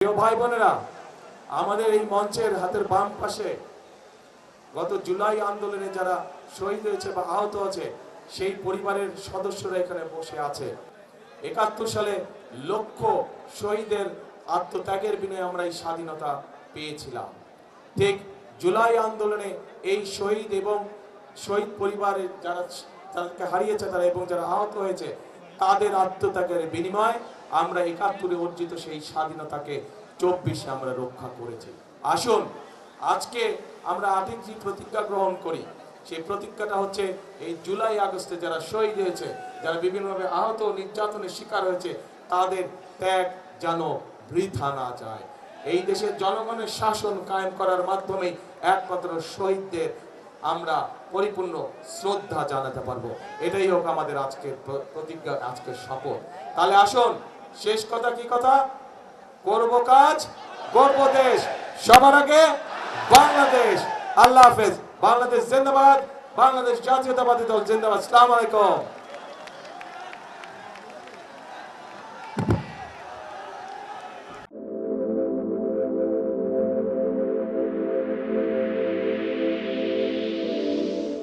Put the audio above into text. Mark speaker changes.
Speaker 1: প্রিয় ভাই বোনেরা, আমাদের এই মঞ্চের হাতের বাম পাশে গত জুলাই আন্দোলনে যারা শহীদ হয়েছে বা আহত আছে সেই পরিবারের সদস্যরা এখানে বসে আছে। ৭১ সালে লক্ষ শহীদের আত্মত্যাগের বিনিময়ে আমরা এই স্বাধীনতা পেয়েছিলাম। ঠিক জুলাই আন্দোলনে এই শহীদ এবং শহীদ পরিবারের যারা তাদেরকে হারিয়েছে তারা এবং যারা আহত হয়েছে তাদের আত্মত্যাগের বিনিময়ে আমরা ৭১ অর্জিত সেই স্বাধীনতাকে ২৪ আমরা রক্ষা করেছি। আসুন আজকে আমরা আর্থিক যে প্রতিজ্ঞা গ্রহণ করি সেই প্রতিজ্ঞাটা হচ্ছে এই জুলাই আগস্টে যারা শহীদ হয়েছে, যারা বিভিন্নভাবে আহত নির্যাতনের শিকার হয়েছে তাদের ত্যাগ যেন বৃথা না যায়। এই দেশের জনগণের শাসন কায়েম করার মাধ্যমে একমাত্র শহীদদের আমরা পরিপূর্ণ শ্রদ্ধা জানাতে পারবো। এটাই হোক আমাদের আজকের প্রতিজ্ঞা, আজকের শপথ। তাহলে আসুন, শেষ কথা কি কথা, করব কাজ গর্ব দেশ, সবার আগে বাংলাদেশ। আল্লাহ হাফেজ। বাংলাদেশ জিন্দাবাদ, বাংলাদেশ জাতীয়তাবাদী দল জিন্দাবাদ। আসসালামু আলাইকুম।